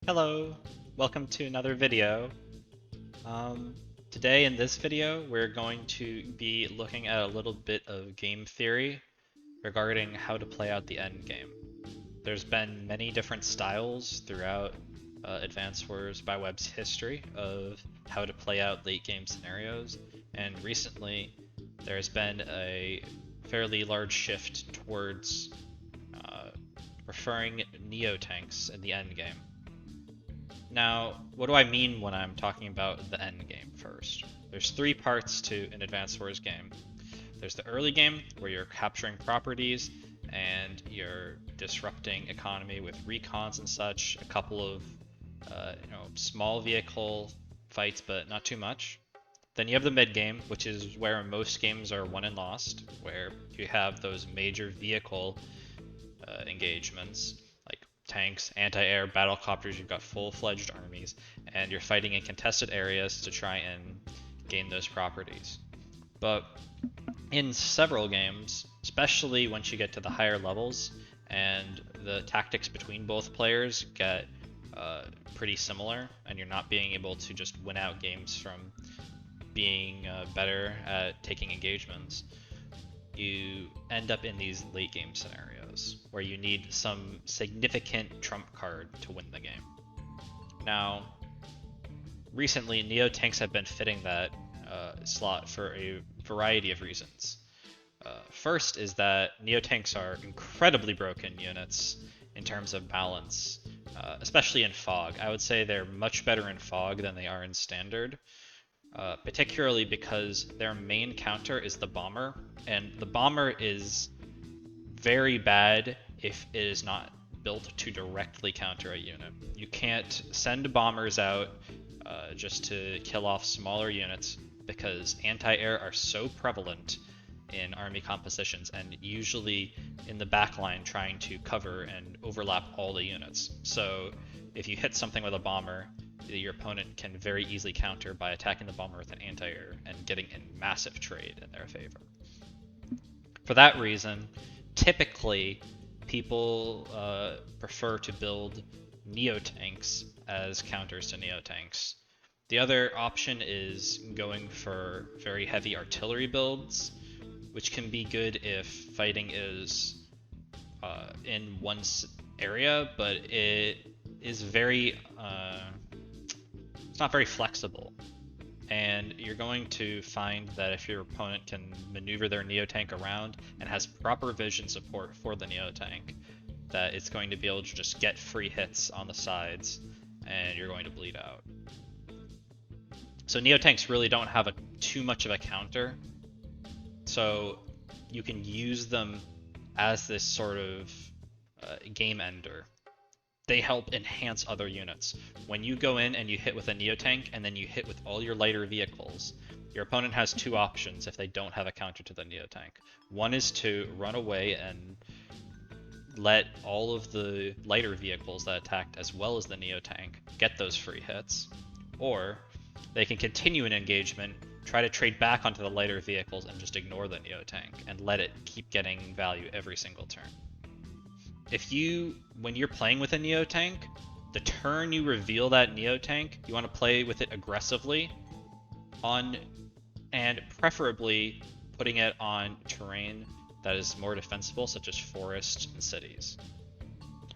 Hello, welcome to another video. Today in this video, we're going to be looking at a little bit of game theory regarding how to play out the end game. There's been many different styles throughout Advance Wars by Web's history of how to play out late game scenarios, and recently there's been a fairly large shift towards preferring Neotanks in the end game. Now, what do I mean when I'm talking about the end game first? There's three parts to an Advanced Wars game. There's the early game, where you're capturing properties and you're disrupting economy with recons and such, a couple of small vehicle fights, but not too much. Then you have the mid game, which is where most games are won and lost, where you have those major vehicle engagements tanks, anti-air, battlecopters, you've got full-fledged armies, and you're fighting in contested areas to try and gain those properties. But in several games, especially once you get to the higher levels, and the tactics between both players get pretty similar, and you're not being able to just win out games from being better at taking engagements, you end up in these late game scenarios where you need some significant trump card to win the game. Now, recently, Neotanks have been fitting that slot for a variety of reasons. First is that Neotanks are incredibly broken units in terms of balance, especially in Fog. I would say they're much better in Fog than they are in Standard. Particularly because their main counter is the bomber, and the bomber is very bad if it is not built to directly counter a unit. You can't send bombers out just to kill off smaller units because anti-air are so prevalent in army compositions and usually in the backline trying to cover and overlap all the units. So if you hit something with a bomber, your opponent can very easily counter by attacking the bomber with an anti-air and getting in massive trade in their favor. For that reason, typically people prefer to build Neotanks as counters to Neotanks. The other option is going for very heavy artillery builds, which can be good if fighting is in one area, but it is very it's not very flexible. And you're going to find that if your opponent can maneuver their Neotank around and has proper vision support for the Neotank, that it's going to be able to just get free hits on the sides and you're going to bleed out. So Neotanks really don't have too much of a counter, so you can use them as this sort of game ender. They help enhance other units. When you go in and you hit with a Neotank and then you hit with all your lighter vehicles, your opponent has two options if they don't have a counter to the Neotank. One is to run away and let all of the lighter vehicles that attacked as well as the Neotank get those free hits, or they can continue an engagement, try to trade back onto the lighter vehicles and just ignore the Neotank and let it keep getting value every single turn. When you're playing with a Neotank, the turn you reveal that Neotank, you want to play with it aggressively and preferably putting it on terrain that is more defensible, such as forests and cities.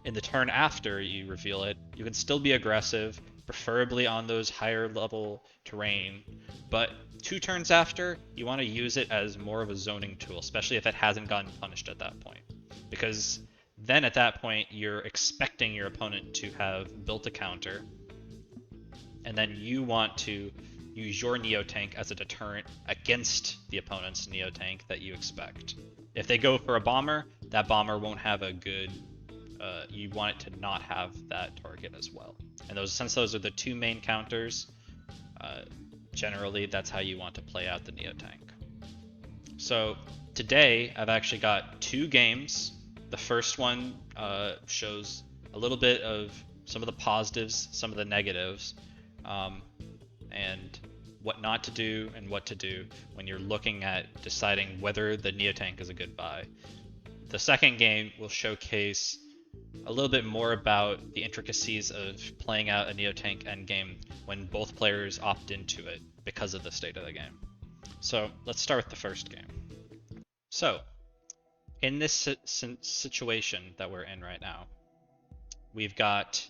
In the turn after you reveal it, you can still be aggressive, preferably on those higher level terrain, but 2 turns after, you want to use it as more of a zoning tool, especially if it hasn't gotten punished at that point. Because then at that point, you're expecting your opponent to have built a counter, and then you want to use your Neotank as a deterrent against the opponent's Neotank that you expect. If they go for a bomber, that bomber won't have a good... you want it to not have that target as well. And since those are the 2 main counters, generally that's how you want to play out the Neotank. So today, I've actually got 2 games. The first one shows a little bit of some of the positives, some of the negatives, and what not to do and what to do when you're looking at deciding whether the Neotank is a good buy. The second game will showcase a little bit more about the intricacies of playing out a Neotank endgame when both players opt into it because of the state of the game. So let's start with the first game. So, in this situation that we're in right now, we've got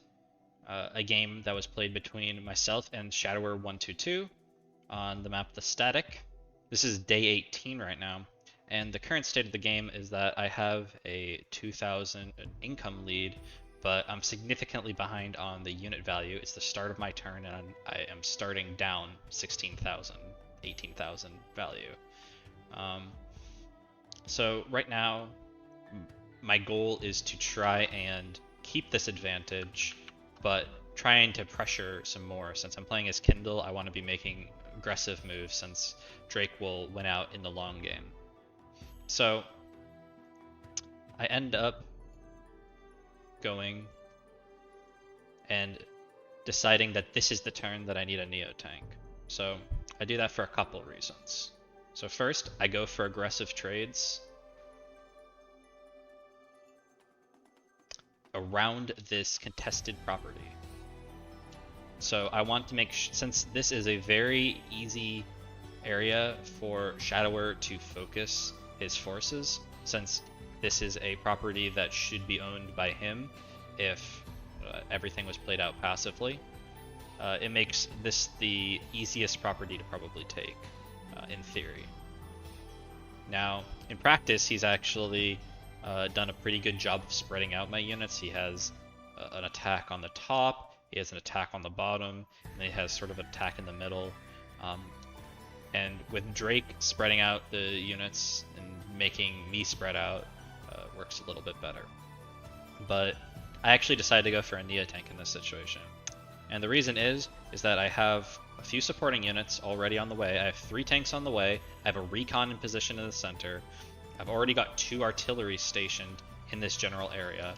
a game that was played between myself and Shadower122 on the map The Static. This is day 18 right now, and the current state of the game is that I have a 2,000 income lead, but I'm significantly behind on the unit value. It's the start of my turn, and I am starting down 16,000, 18,000 value. So right now, my goal is to try and keep this advantage, but trying to pressure some more. Since I'm playing as Kindle, I want to be making aggressive moves since Drake will win out in the long game. So I end up going and deciding that this is the turn that I need a Neotank. So I do that for a couple reasons. So first, I go for aggressive trades around this contested property. So I want to make since this is a very easy area for Shadower to focus his forces, since this is a property that should be owned by him if everything was played out passively, it makes this the easiest property to probably take, in theory. Now, in practice, he's actually done a pretty good job of spreading out my units. He has an attack on the top, he has an attack on the bottom, and he has sort of an attack in the middle. And with Drake spreading out the units and making me spread out, works a little bit better. But I actually decided to go for a Neotank in this situation. And the reason is that I have a few supporting units already on the way. I have 3 tanks on the way. I have a recon in position in the center. I've already got 2 artillery stationed in this general area.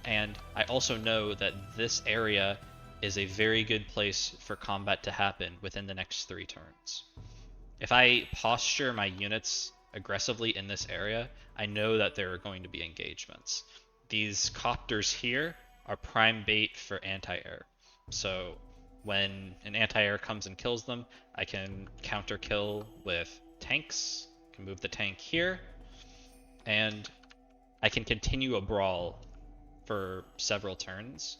And I also know that this area is a very good place for combat to happen within the next 3 turns. If I posture my units aggressively in this area, I know that there are going to be engagements. These copters here are prime bait for anti-air. So when an anti-air comes and kills them, I can counter kill with tanks, I can move the tank here, and I can continue a brawl for several turns.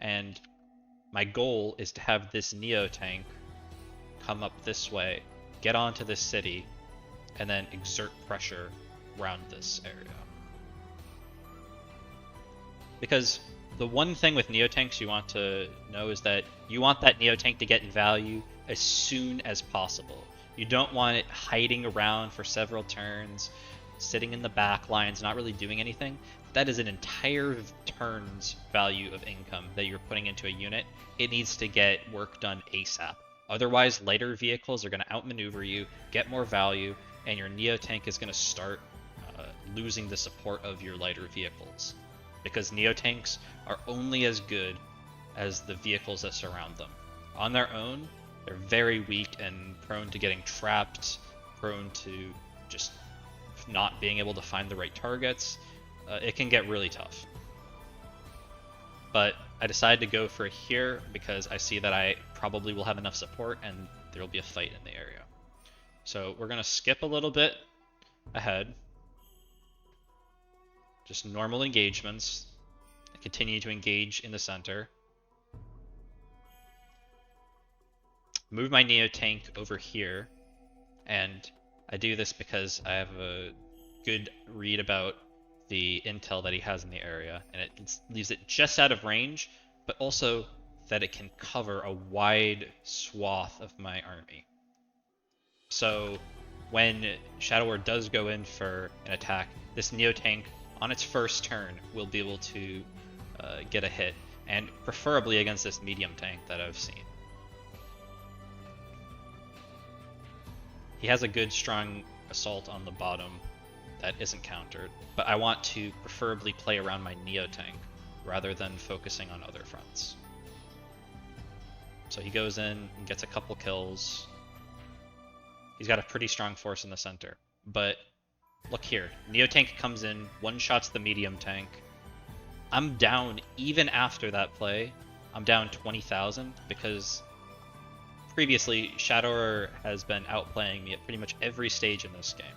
And my goal is to have this Neotank come up this way, get onto this city, and then exert pressure around this area. Because the one thing with Neotanks you want to know is that you want that Neotank to get value as soon as possible. You don't want it hiding around for several turns, sitting in the back lines, not really doing anything. That is an entire turn's value of income that you're putting into a unit. It needs to get work done ASAP. Otherwise, lighter vehicles are going to outmaneuver you, get more value, and your Neotank is going to start losing the support of your lighter vehicles. Because Neotanks are only as good as the vehicles that surround them. On their own, they're very weak and prone to getting trapped, prone to just not being able to find the right targets. It can get really tough. But I decided to go for it here because I see that I probably will have enough support and there will be a fight in the area. So we're going to skip a little bit ahead. Just normal engagements. I continue to engage in the center. Move my Neotank over here. And I do this because I have a good read about the intel that he has in the area. And it leaves it just out of range, but also that it can cover a wide swath of my army. So when Shadower does go in for an attack, this Neotank on its first turn will be able to get a hit, and preferably against this medium tank that I've seen. He has a good strong assault on the bottom that isn't countered, but I want to preferably play around my Neotank rather than focusing on other fronts. So he goes in and gets a couple kills. He's got a pretty strong force in the center, but look here, Neotank comes in, one-shots the medium tank. I'm down, even after that play, I'm down 20,000 because previously Shadowr has been outplaying me at pretty much every stage in this game.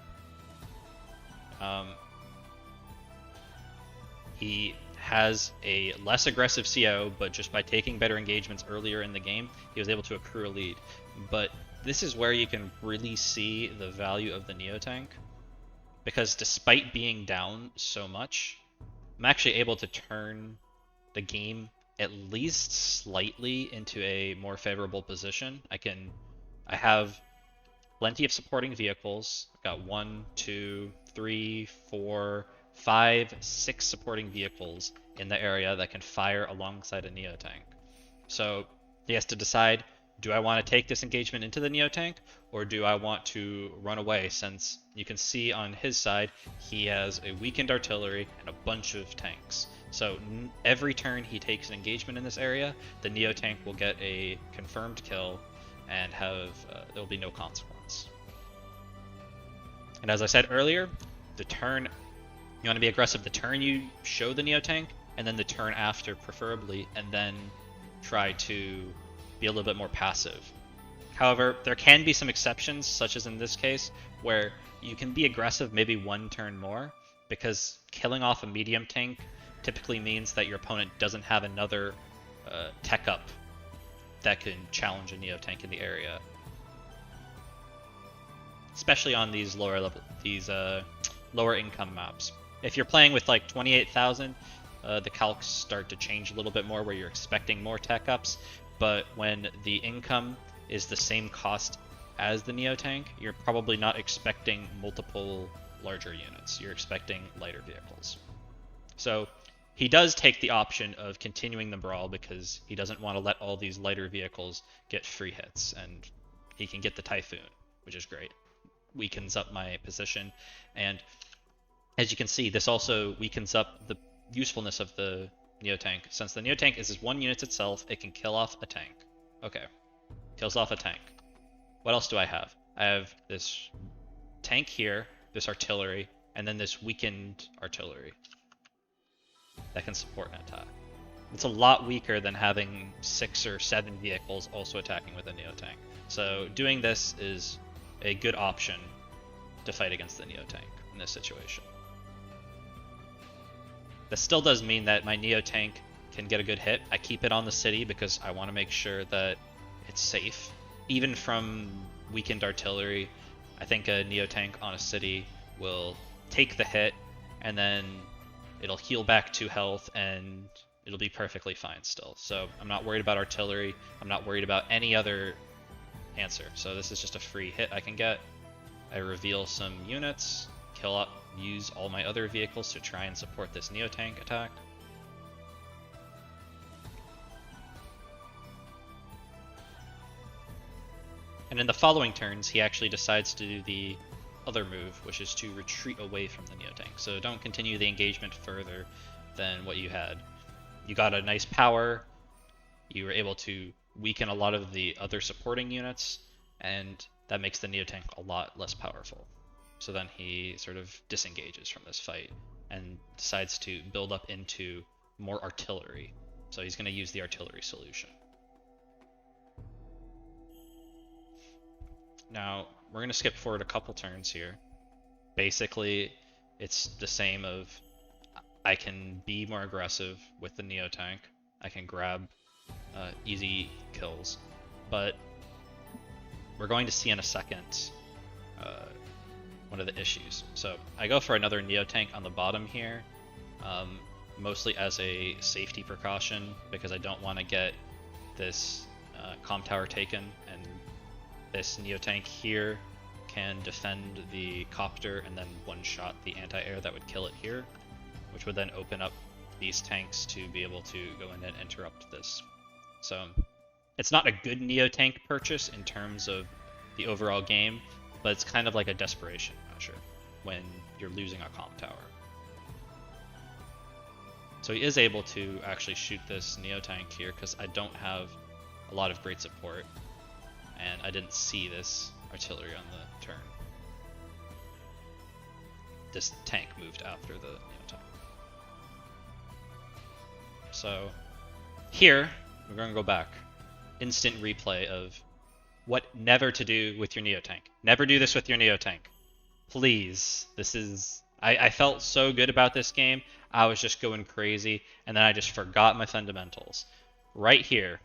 He has a less aggressive CO, but just by taking better engagements earlier in the game, he was able to accrue a lead. But this is where you can really see the value of the Neotank, because despite being down so much, I'm actually able to turn the game at least slightly into a more favorable position. I have plenty of supporting vehicles. I've got 1, 2, 3, 4, 5, 6 supporting vehicles in the area that can fire alongside a Neotank. So he has to decide, do I want to take this engagement into the Neotank, or do I want to run away, since you can see on his side he has a weakened artillery and a bunch of tanks. So every turn he takes an engagement in this area, the Neotank will get a confirmed kill and there will be no consequence. And as I said earlier, the turn you want to be aggressive the turn you show the Neotank, and then the turn after preferably, and then try to be a little bit more passive. However, there can be some exceptions, such as in this case, where you can be aggressive maybe one turn more, because killing off a medium tank typically means that your opponent doesn't have another tech up that can challenge a Neotank in the area. Especially on these lower income maps. If you're playing with like 28,000, the calcs start to change a little bit more, where you're expecting more tech ups, but when the income is the same cost as the Neotank, you're probably not expecting multiple larger units. You're expecting lighter vehicles. So he does take the option of continuing the brawl because he doesn't want to let all these lighter vehicles get free hits, and he can get the Typhoon, which is great. Weakens up my position, and as you can see, this also weakens up the usefulness of the Neotank. Since the Neotank is one unit itself, it can kill off a tank. Okay, kills off a tank. What else do I have? I have this tank here, this artillery, and then this weakened artillery that can support an attack. It's a lot weaker than having 6 or 7 vehicles also attacking with a Neotank. So doing this is a good option to fight against the Neotank in this situation. This still does mean that my Neotank can get a good hit. I keep it on the city because I want to make sure that it's safe. Even from weakened artillery, I think a Neotank on a city will take the hit, and then it'll heal back 2 health, and it'll be perfectly fine still. So I'm not worried about artillery. I'm not worried about any other answer. So this is just a free hit I can get. I reveal some units, kill up, use all my other vehicles to try and support this Neotank attack. And in the following turns, he actually decides to do the other move, which is to retreat away from the Neotank. So don't continue the engagement further than what you had. You got a nice power, you were able to weaken a lot of the other supporting units, and that makes the Neotank a lot less powerful. So then he sort of disengages from this fight and decides to build up into more artillery. So he's going to use the artillery solution. Now, we're going to skip forward a couple turns here. Basically, it's the same of I can be more aggressive with the Neotank. I can grab easy kills. But we're going to see in a second one of the issues. So I go for another Neotank on the bottom here, mostly as a safety precaution because I don't want to get this comm tower taken, and this Neotank here can defend the copter and then one-shot the anti-air that would kill it here, which would then open up these tanks to be able to go in and interrupt this. So it's not a good Neotank purchase in terms of the overall game, but it's kind of like a desperation measure when you're losing a comm tower. So he is able to actually shoot this Neotank here because I don't have a lot of great support, and I didn't see this artillery on the turn. This tank moved after the Neotank. So here, we're going to go back. Instant replay of what never to do with your Neotank. Never do this with your Neotank. Please. This is... I felt so good about this game. I was just going crazy, and then I just forgot my fundamentals. Right here,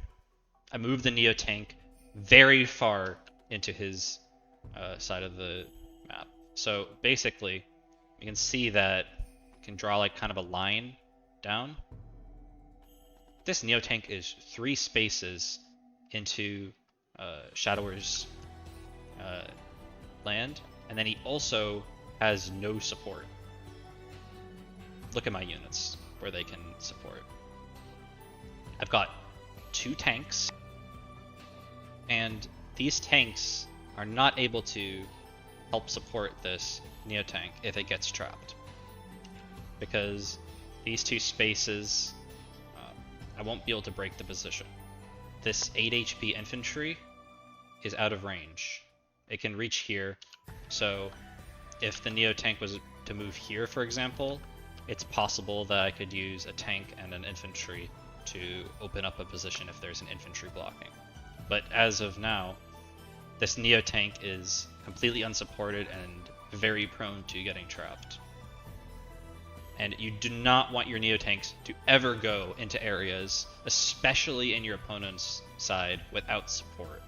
I moved the Neotank very far into his side of the map. So basically, you can see that you can draw like kind of a line down. This Neotank is 3 spaces into Shadower's land, and then he also has no support. Look at my units where they can support. I've got 2 tanks, and these tanks are not able to help support this Neotank if it gets trapped, because these 2 spaces, I won't be able to break the position. This 8 HP infantry is out of range. It can reach here, so if the Neotank was to move here, for example, it's possible that I could use a tank and an infantry to open up a position if there's an infantry blocking. But as of now, this Neotank is completely unsupported and very prone to getting trapped. And you do not want your Neotanks to ever go into areas, especially in your opponent's side, without support.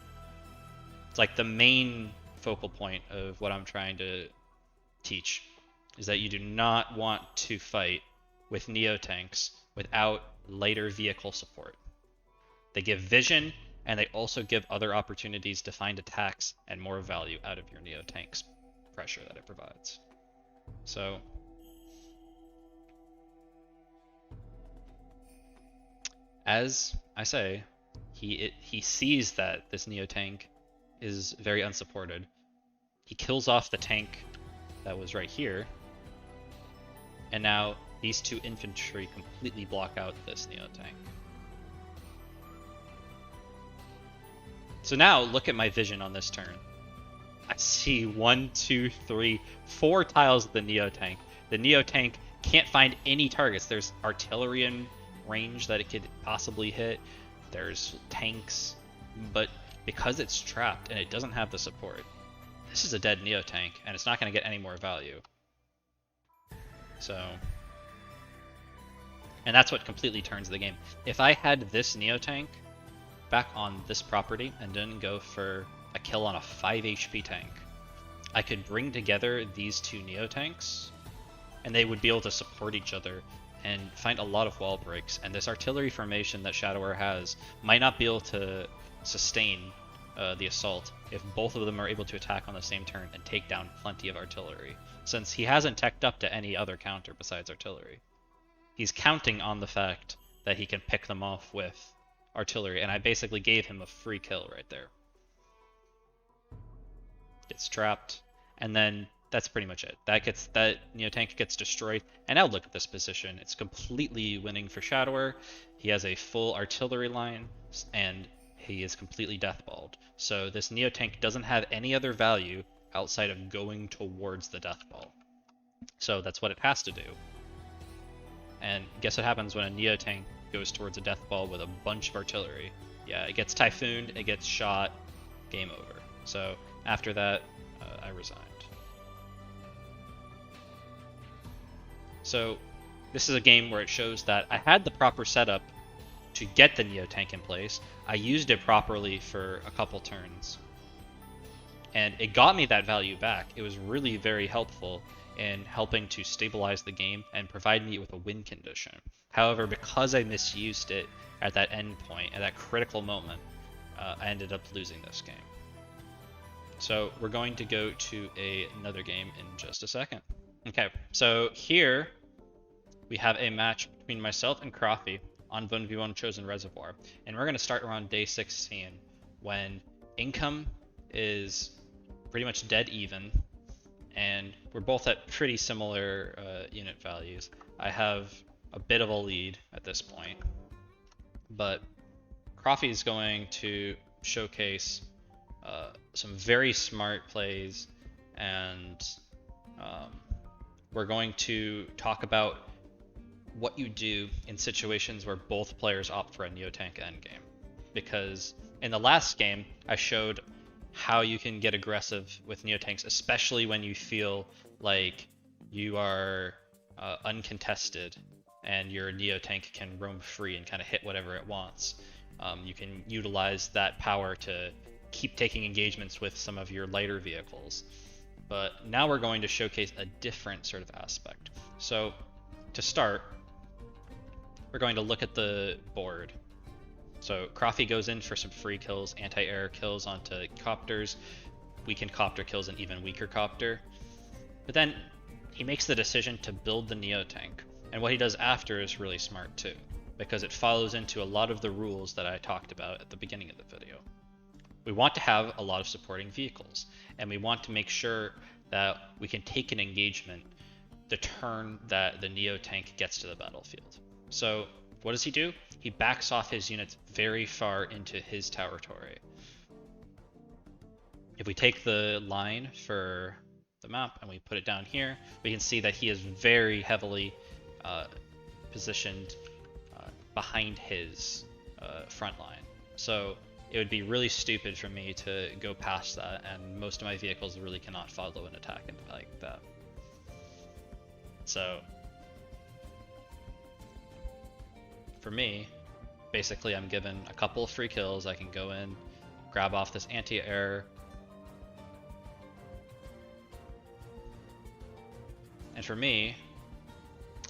It's like the main focal point of what I'm trying to teach, is that you do not want to fight with Neotanks without lighter vehicle support. They give vision, and they also give other opportunities to find attacks and more value out of your Neotank's pressure that it provides. So, as I say, he sees that this Neotank is very unsupported. He kills off the tank that was right here, and now these 2 infantry completely block out this Neotank. So now look at my vision on this turn. I see 1, 2, 3, 4 tiles of the Neotank. The Neotank can't find any targets. There's artillery in range that it could possibly hit. There's tanks, but because it's trapped and it doesn't have the support, this is a dead Neotank, and it's not going to get any more value. So, and that's what completely turns the game. If I had this Neotank back on this property and didn't go for a kill on a 5 HP tank, I could bring together these 2 Neotanks, and they would be able to support each other and find a lot of wall breaks. And this artillery formation that Shadower has might not be able to sustain the assault if both of them are able to attack on the same turn and take down plenty of artillery, since he hasn't teched up to any other counter besides artillery. He's counting on the fact that he can pick them off with artillery, and I basically gave him a free kill right there. Gets trapped, and then that's pretty much it. That Neotank gets destroyed, and now look at this position. It's completely winning for Shadower. He has a full artillery line, and he is completely deathballed. So this Neotank doesn't have any other value outside of going towards the deathball. So that's what it has to do. And guess what happens when a Neotank goes towards a deathball with a bunch of artillery? Yeah, it gets typhooned, it gets shot, game over. So after that, I resigned. So this is a game where it shows that I had the proper setup to get the Neotank in place. I used it properly for a couple turns, and it got me that value back. It was really very helpful in helping to stabilize the game and provide me with a win condition. However, because I misused it at that end point, at that critical moment, I ended up losing this game. So we're going to go to another game in just a second. Okay, so here we have a match between myself and Crofty on 1v1 Chosen Reservoir, and we're going to start around day 16 when income is pretty much dead even, and we're both at pretty similar unit values. I have a bit of a lead at this point, but Crofty is going to showcase some very smart plays, and we're going to talk about what you do in situations where both players opt for a Neotank endgame. Because in the last game, I showed how you can get aggressive with Neotanks, especially when you feel like you are uncontested and your Neotank can roam free and kind of hit whatever it wants. You can utilize that power to keep taking engagements with some of your lighter vehicles. But now we're going to showcase a different sort of aspect. So to start, we're going to look at the board. So Croffy goes in for some free kills, anti-air kills onto copters, weakened copter kills an even weaker copter. But then he makes the decision to build the Neotank. And what he does after is really smart too, because it follows into a lot of the rules that I talked about at the beginning of the video. We want to have a lot of supporting vehicles, and we want to make sure that we can take an engagement the turn that the Neotank gets to the battlefield. So what does he do? He backs off his units very far into his territory. If we take the line for the map and we put it down here, we can see that he is very heavily positioned behind his front line. So it would be really stupid for me to go past that, and most of my vehicles really cannot follow an attack like that. So for me, basically I'm given a couple of free kills. I can go in, grab off this anti-air, and for me,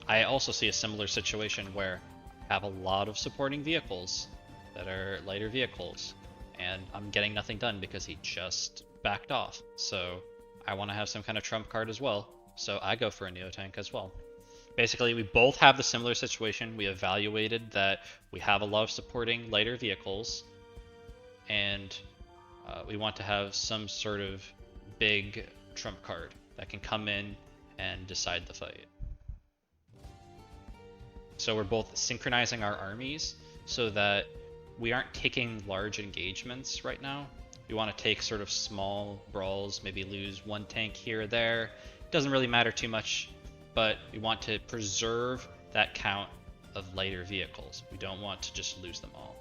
I also see a similar situation where I have a lot of supporting vehicles that are lighter vehicles, and I'm getting nothing done because he just backed off. So I want to have some kind of trump card as well, so I go for a Neotank as well. Basically, we both have the similar situation. We evaluated that we have a lot of supporting lighter vehicles, and we want to have some sort of big trump card that can come in and decide the fight. So we're both synchronizing our armies so that we aren't taking large engagements right now. We want to take sort of small brawls, maybe lose one tank here or there. Doesn't really matter too much, but we want to preserve that count of lighter vehicles. We don't want to just lose them all.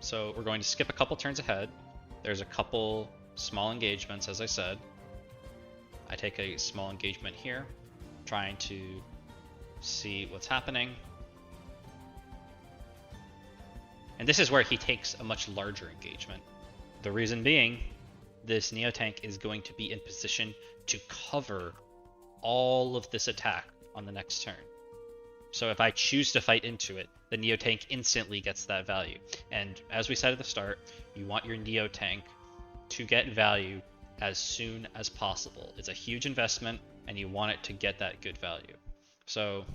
So we're going to skip a couple turns ahead. There's a couple small engagements, as I said. I take a small engagement here, trying to see what's happening. And this is where he takes a much larger engagement. The reason being, this Neotank is going to be in position to cover all of this attack on the next turn. So if I choose to fight into it, the Neotank instantly gets that value. And as we said at the start, you want your Neotank to get value as soon as possible. It's a huge investment, and you want it to get that good value. So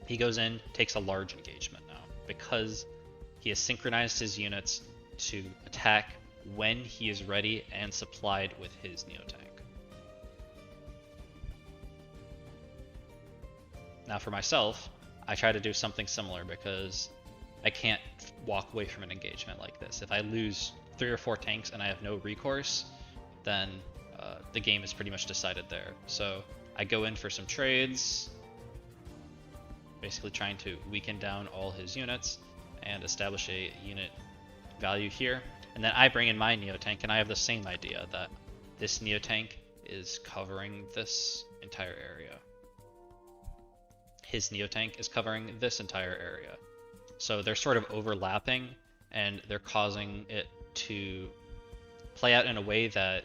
he goes in, takes a large engagement now, because he has synchronized his units to attack when he is ready and supplied with his Neotank. Now for myself, I try to do something similar because I can't walk away from an engagement like this. If I lose 3 or 4 tanks and I have no recourse, then the game is pretty much decided there. So I go in for some trades, basically trying to weaken down all his units and establish a unit value here. And then I bring in my Neotank, and I have the same idea that this Neotank is covering this entire area. His Neotank is covering this entire area. So they're sort of overlapping, and they're causing it to play out in a way that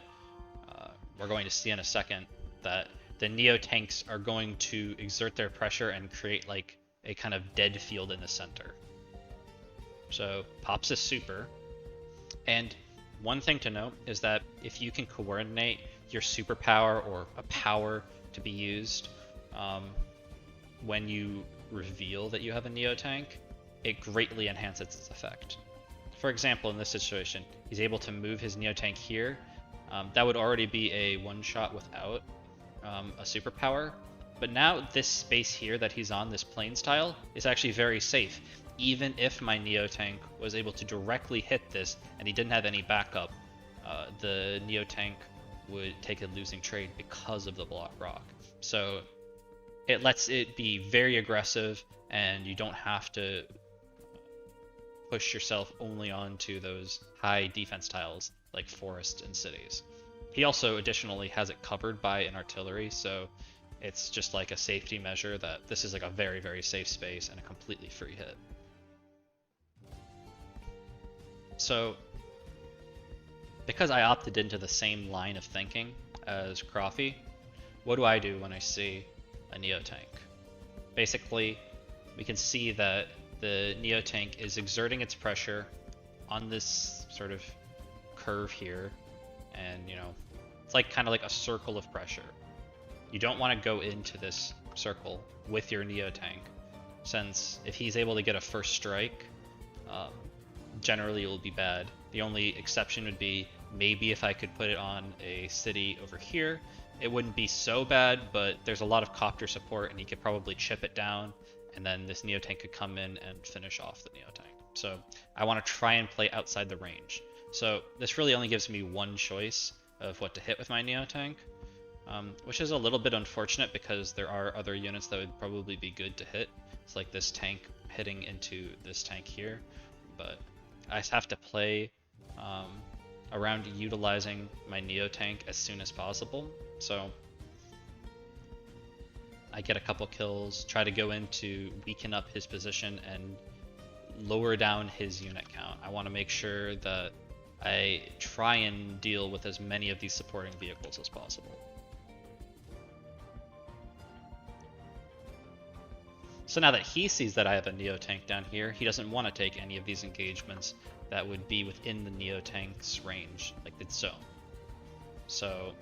we're going to see in a second, that the Neotanks are going to exert their pressure and create like a kind of dead field in the center. So pops is super. And one thing to note is that if you can coordinate your superpower or a power to be used when you reveal that you have a Neotank, it greatly enhances its effect. For example, in this situation, he's able to move his Neotank here. That would already be a one-shot without a superpower. But now this space here that he's on, this plains tile, is actually very safe. Even if my Neotank was able to directly hit this and he didn't have any backup, the Neotank would take a losing trade because of the block rock. So it lets it be very aggressive, and you don't have to push yourself only onto those high defense tiles like forest and cities. He also additionally has it covered by an artillery, so it's just like a safety measure that this is like a very, very safe space and a completely free hit. So because I opted into the same line of thinking as Croffy, what do I do when I see a Neotank? Basically, we can see that the Neotank is exerting its pressure on this sort of curve here, and you know, it's like kind of like a circle of pressure. You don't want to go into this circle with your Neotank, since if he's able to get a first strike, generally it will be bad. The only exception would be maybe if I could put it on a city over here, it wouldn't be so bad, but there's a lot of copter support and he could probably chip it down, and then this Neotank could come in and finish off the Neotank. So I want to try and play outside the range. So this really only gives me one choice of what to hit with my Neotank, which is a little bit unfortunate because there are other units that would probably be good to hit. It's like this tank hitting into this tank here, but I just have to play around utilizing my Neotank as soon as possible. So I get a couple kills, try to go in to weaken up his position and lower down his unit count. I want to make sure that I try and deal with as many of these supporting vehicles as possible. So now that he sees that I have a Neotank down here, he doesn't want to take any of these engagements that would be within the Neotank's range, like its zone. So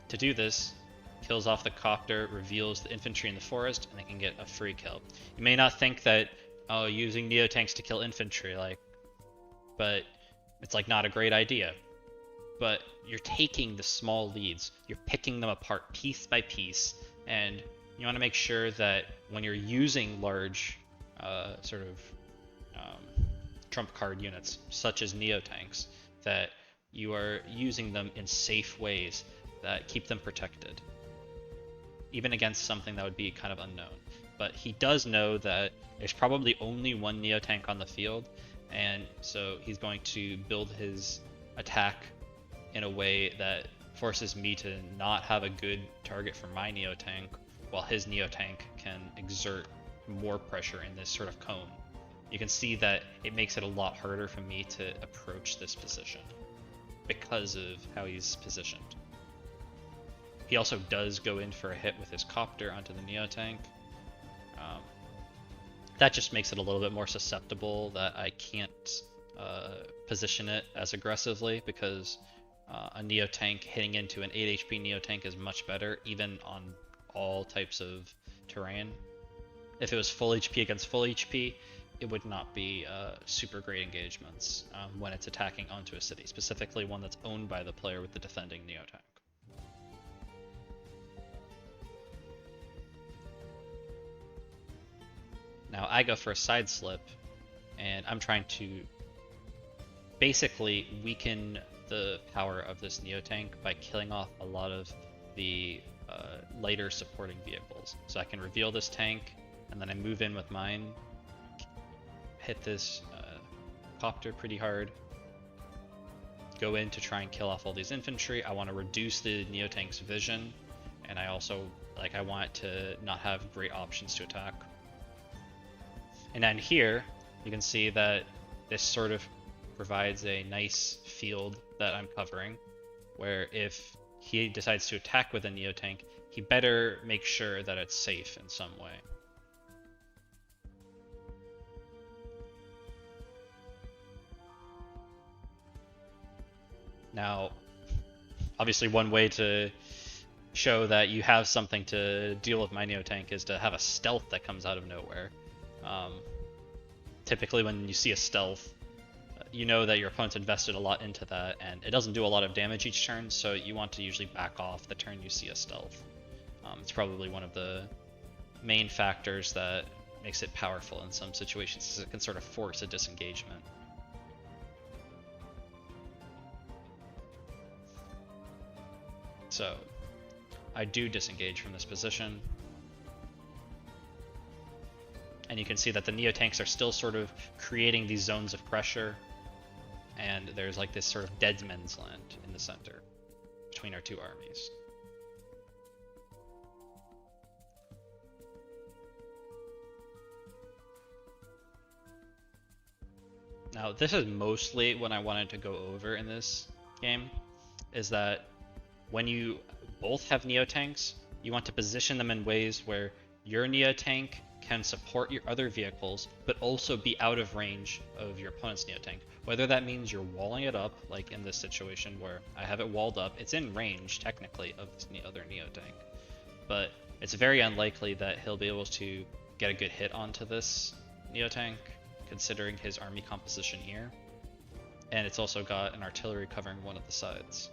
to do this, kills off the copter, reveals the infantry in the forest, and they can get a free kill. You may not think that, oh, using Neotanks to kill infantry, but it's like not a great idea. But you're taking the small leads, you're picking them apart piece by piece, and you want to make sure that when you're using large trump card units, such as Neotanks, that you are using them in safe ways that keep them protected, even against something that would be kind of unknown. But he does know that there's probably only one Neotank on the field, and so he's going to build his attack in a way that forces me to not have a good target for my Neotank, while his Neotank can exert more pressure in this sort of cone. You can see that it makes it a lot harder for me to approach this position because of how he's positioned. He also does go in for a hit with his copter onto the Neotank. That just makes it a little bit more susceptible that I can't position it as aggressively, because a Neotank hitting into an 8 HP Neotank is much better, even on all types of terrain. If it was full HP against full HP, it would not be super great engagements when it's attacking onto a city, specifically one that's owned by the player with the defending Neotank. Now I go for a side slip, and I'm trying to basically weaken the power of this Neotank by killing off a lot of the lighter supporting vehicles. So I can reveal this tank, and then I move in with mine, hit this copter pretty hard, go in to try and kill off all these infantry. I want to reduce the Neotank's vision, and I also I want it to not have great options to attack. And then here you can see that this sort of provides a nice field that I'm covering, where if he decides to attack with a Neotank, he better make sure that it's safe in some way. Now, obviously one way to show that you have something to deal with my Neotank is to have a stealth that comes out of nowhere. Typically when you see a stealth, you know that your opponent's invested a lot into that, and it doesn't do a lot of damage each turn, so you want to usually back off the turn you see a stealth. It's probably one of the main factors that makes it powerful in some situations, because it can sort of force a disengagement. So I do disengage from this position. And you can see that the Neotanks are still sort of creating these zones of pressure. And there's like this sort of dead man's land in the center between our two armies. Now, this is mostly what I wanted to go over in this game, is that when you both have Neotanks, you want to position them in ways where your Neotank can support your other vehicles, but also be out of range of your opponent's Neotank. Whether that means you're walling it up, like in this situation where I have it walled up, it's in range, technically, of this other Neotank. But it's very unlikely that he'll be able to get a good hit onto this Neotank, considering his army composition here. And it's also got an artillery covering one of the sides.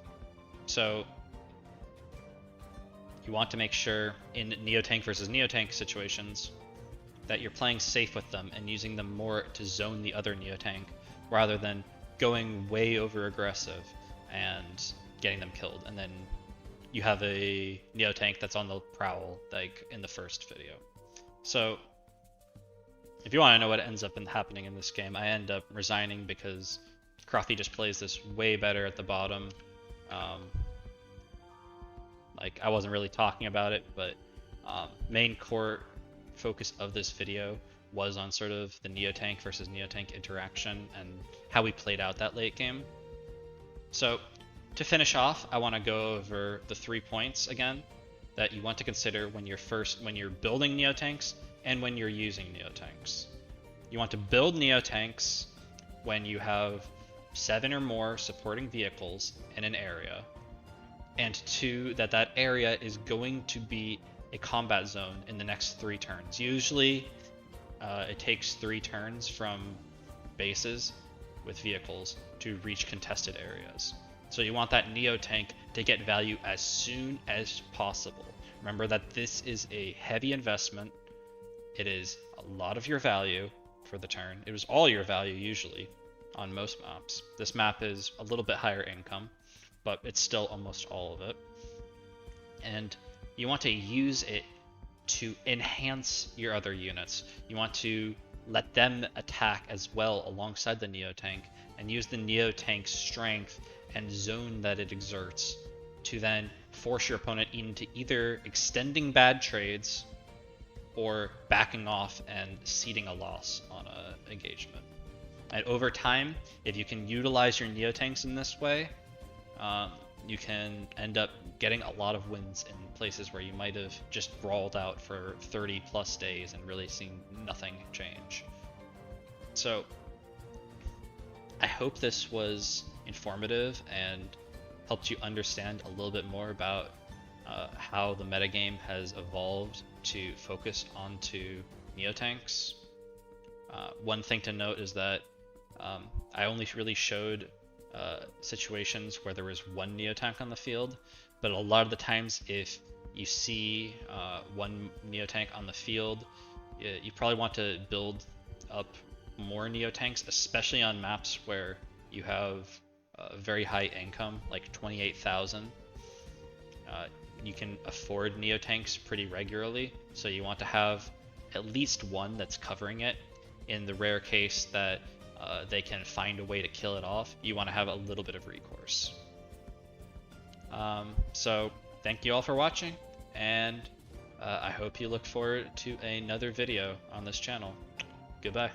So you want to make sure in Neotank versus Neotank situations that you're playing safe with them and using them more to zone the other Neotank rather than going way over aggressive and getting them killed. And then you have a Neotank that's on the prowl, like in the first video. So if you want to know what ends up happening in this game, I end up resigning because Crothy just plays this way better at the bottom. Like, I wasn't really talking about it, but main core focus of this video was on sort of the Neotank versus Neotank interaction and how we played out that late game. So to finish off, I want to go over the 3 points again that you want to consider when you're building Neotanks and when you're using Neotanks. You want to build Neotanks when you have 7 or more supporting vehicles in an area, and 2, that area is going to be a combat zone in the next 3 turns. Usually it takes 3 turns from bases with vehicles to reach contested areas. So you want that Neotank to get value as soon as possible. Remember that this is a heavy investment. It is a lot of your value for the turn. It was all your value usually on most maps. This map is a little bit higher income, but it's still almost all of it. And you want to use it to enhance your other units. You want to let them attack as well alongside the Neotank and use the Neotank's strength and zone that it exerts to then force your opponent into either extending bad trades or backing off and ceding a loss on an engagement. And over time, if you can utilize your Neotanks in this way, you can end up getting a lot of wins in places where you might have just brawled out for 30 plus days and really seen nothing change. So I hope this was informative and helped you understand a little bit more about how the metagame has evolved to focus onto Neotanks. One thing to note is that I only really showed situations where there was one Neotank on the field, but a lot of the times if you see one Neotank on the field, you probably want to build up more Neotanks, especially on maps where you have very high income, like 28,000. You can afford Neotanks pretty regularly, so you want to have at least one that's covering it. In the rare case that they can find a way to kill it off, you want to have a little bit of recourse. So thank you all for watching, and I hope you look forward to another video on this channel. Goodbye.